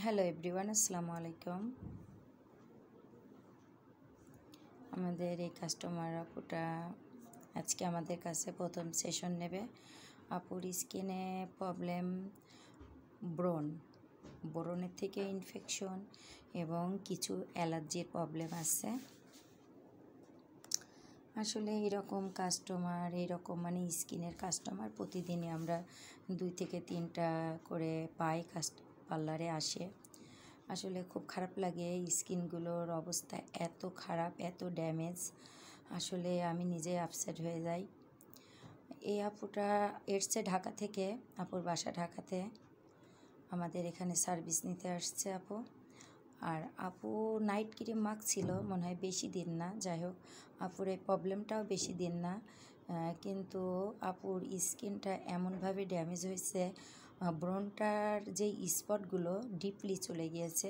Hello everyone, আসসালামু আলাইকুম। আমাদের এই কাস্টমার আপুটা আজকে আমাদের কাছে প্রথম সেশন নেবে। আপুর স্কিনে প্রবলেম ব্রণের থেকে ইনফেকশন এবং কিছু অ্যালার্জির প্রবলেম আছে। আসলে এরকম স্কিনের কাস্টমার প্রতিদিনই আমরা 2 থেকে 3টা করে পাই পার্লারে আসে। আসলে খুব খারাপ লাগে, স্কিনগুলোর অবস্থা এত খারাপ, এত ড্যামেজ, আসলে আমি নিজে আপসেট হয়ে যাই। এই আপুটা এসছে ঢাকা থেকে, আপুর বাসা ঢাকাতে, আমাদের এখানে সার্ভিস নিতে আসছে আপু। আর আপু নাইট ক্রিম মাখছিল মনে হয় বেশি দিন না, যাই হোক আপুর এই প্রবলেমটাও বেশি দিন না, কিন্তু আপুর স্কিনটা এমনভাবে ড্যামেজ হয়েছে, ব্রণটার যে স্পটগুলো ডিপলি চলে গিয়েছে,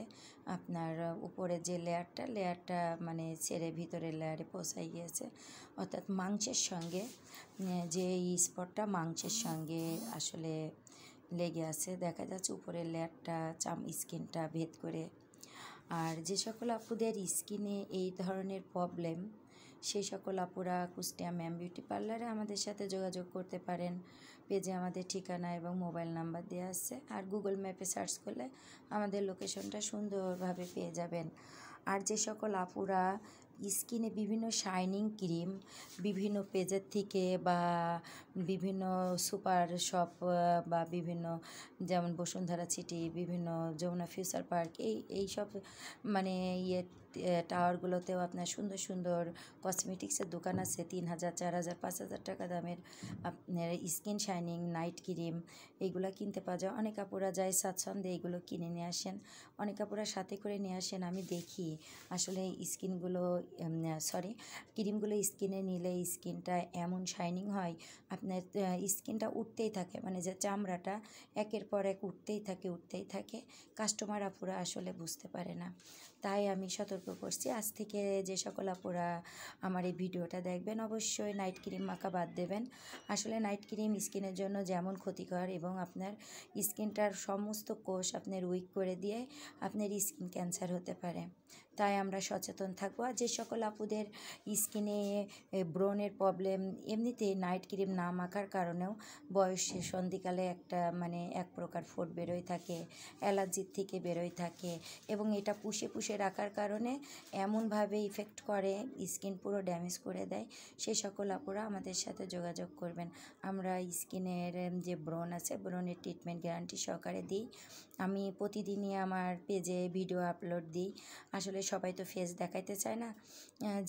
আপনার উপরে যে লেয়ারটা মানে ছেড়ে ভিতরের লেয়ারে পৌঁছাই গিয়েছে, অর্থাৎ মাংসের সঙ্গে যে স্পটটা মাংসের সঙ্গে আসলে লেগে আছে, দেখা যাচ্ছে উপরের লেয়ারটা স্কিনটা ভেদ করে। আর যে সকল আপুদের স্কিনে এই ধরনের প্রবলেম, সেই সকল আপুরা কুষ্টিয়া ম্যাম বিউটি পার্লারে আমাদের সাথে যোগাযোগ করতে পারেন। পেজে আমাদের ঠিকানা এবং মোবাইল নাম্বার দেওয়া আছে, আর গুগল ম্যাপে সার্চ করলে আমাদের লোকেশনটা সুন্দরভাবে পেয়ে যাবেন। আর যে সকল আপুরা স্কিনে বিভিন্ন শাইনিং ক্রিম বিভিন্ন পেজের থেকে বা বিভিন্ন সুপার শপ বা বিভিন্ন যেমন বসুন্ধরা সিটি, বিভিন্ন যমুনা ফিউচার পার্ক, এইসব মানে টাওয়ারগুলোতেও আপনার সুন্দর সুন্দর কসমেটিক্সের দোকান আছে। 3000, 4000, 5000 টাকা দামের আপনার স্কিন শাইনিং নাইট ক্রিম এইগুলো কিনতে পাওয়া যায়। অনেক আপুরা যায় স্বাচ্ছন্দ্যে এইগুলো কিনে নিয়ে আসেন, অনেক আপুরা সাথে করে নিয়ে আসেন। আমি দেখি আসলে ক্রিমগুলো স্কিনে নিলে স্কিনটা এমন শাইনিং হয়, আপনার স্কিনটা উঠতেই থাকে, মানে যে চামড়াটা একের পর এক উঠতেই থাকে। কাস্টমার আপুরা আসলে বুঝতে পারে না, তাই আমি সতর্ক করছি। আজ থেকে যে সকল আপুরা আমার এই ভিডিওটা দেখবেন অবশ্যই নাইট ক্রিম মাখা বাদ দেবেন। আসলে নাইট ক্রিম স্কিনের জন্য যেমন ক্ষতিকর এবং আপনার স্কিনটার সমস্ত কোষ আপনার উইক করে দিয়ে আপনার স্কিন ক্যান্সার হতে পারে, তাই আমরা সচেতন থাকবো। আর যে সকল আপুদের স্কিনে ব্রণের প্রবলেম, এমনিতে নাইট ক্রিম না মাখার কারণেও বয়সে সন্ধিকালে এক প্রকার ফোট বেরোয় থাকে, অ্যালার্জির থেকে বেরোয় থাকে, এবং এটা পুষে রাখার কারণে এমনভাবে ইফেক্ট করে, স্কিন পুরো ড্যামেজ করে দেয়। সেই সকল আপুরা আমাদের সাথে যোগাযোগ করবেন। আমরা স্কিনের যে ব্রণ আছে, ব্রণের ট্রিটমেন্ট গ্যারান্টি সহকারে দিই। আমি প্রতিদিনই আমার পেজে ভিডিও আপলোড দিই। আসলে সবাই তো ফেস দেখাইতে চায় না,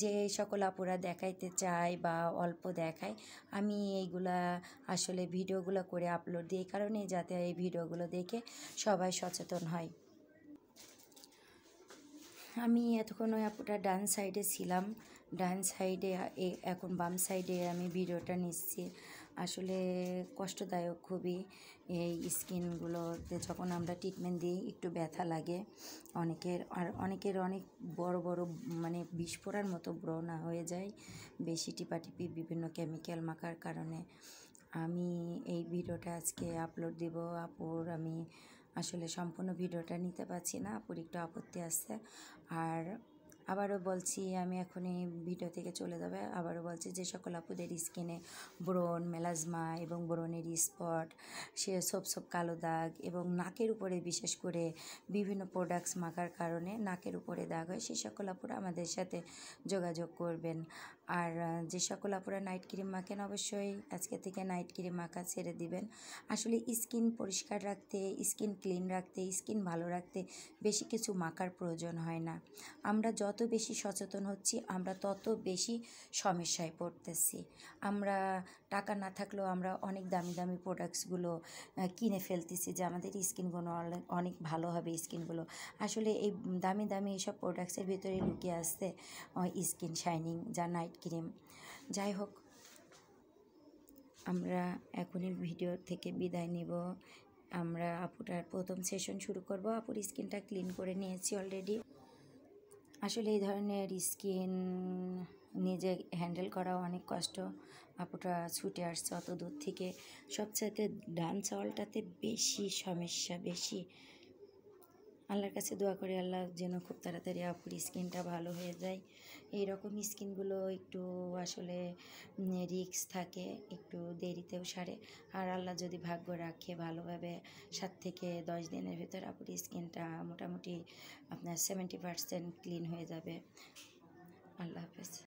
যে সকল আপুরা দেখাইতে চায় বা অল্প দেখায়, আমি এইগুলা আসলে ভিডিওগুলো করে আপলোড দিই, এই কারণে যাতে এই ভিডিওগুলো দেখে সবাই সচেতন হয়। আমি এতক্ষণ ওই আপুটা ডান সাইডে ছিলাম, ডান সাইডে, এখন বাম সাইডে আমি ভিডিওটা নিচ্ছি। আসলে কষ্টদায়ক খুবই, এই স্কিনগুলোতে যখন আমরা ট্রিটমেন্ট দিই একটু ব্যথা লাগে অনেকের অনেক বড় মানে বিস্ফোরণের মতো ব্রণ হয়ে যায় বেশি টিপাটিপি বিভিন্ন কেমিক্যাল মাখার কারণে। আমি এই ভিডিওটা আজকে আপলোড দিব আপুর, আমি আসলে সম্পূর্ণ ভিডিওটা নিতে পারছি না, আপুর একটু আপত্তি আসছে। আর আবারও বলছি, আমি এখনই ভিডিও থেকে চলে যাবে, আবারও বলছি যে সকল আপুদের স্কিনে ব্রণ, মেলাজমা এবং ব্রণের স্পট, সব কালো দাগ এবং নাকের উপরে বিশেষ করে বিভিন্ন প্রোডাক্টস মাখার কারণে নাকের উপরে দাগ হয়, সেই সকল আপুরা আমাদের সাথে যোগাযোগ করবেন। আর যে সকল আপুরা নাইট ক্রিম মাখেন অবশ্যই আজকে থেকে নাইট ক্রিম মাখা ছেড়ে দিবেন। আসলে স্কিন পরিষ্কার রাখতে, স্কিন ক্লিন রাখতে, স্কিন ভালো রাখতে বেশি কিছু মাখার প্রয়োজন হয় না। আমরা যত বেশি সচেতন হচ্ছি আমরা তত বেশি সমস্যায় পড়তেছি। আমরা টাকা না থাকলেও আমরা অনেক দামি প্রোডাক্টসগুলো কিনে ফেলতেছি যে আমাদের স্কিনগুলো অনেক ভালো হবে স্কিনগুলো। আসলে এই দামি এইসব প্রোডাক্টসের ভিতরে লুকিয়ে আসছে স্কিন শাইনিং যা নাইট ক্রিম। যাই হোক, আমরা এখনই ভিডিও থেকে বিদায় নিব। আমরা আপুটার প্রথম সেশন শুরু করব। আপুর স্কিনটা ক্লিন করে নিয়েছি অলরেডি। আসলে এই ধরনের স্কিন নিজে হ্যান্ডেল করা অনেক কষ্ট। আপুটা ছুটে আসছে অত দূর থেকে, সবচাইতে ডান চাওয়ালটাতে বেশি সমস্যা বেশি। আল্লাহর কাছে দোয়া করি আল্লাহ যেন খুব তাড়াতাড়ি আপুর স্কিনটা ভালো হয়ে যায়। এইরকম স্কিনগুলো একটু আসলে রিস্ক থাকে, একটু দেরিতেও সারে। আর আল্লাহ যদি ভাগ্য রাখে ভালোভাবে 7 থেকে 10 দিনের ভিতর আপুর স্কিনটা মোটামুটি আপনার 70% ক্লিন হয়ে যাবে। আল্লাহ হাফেজ।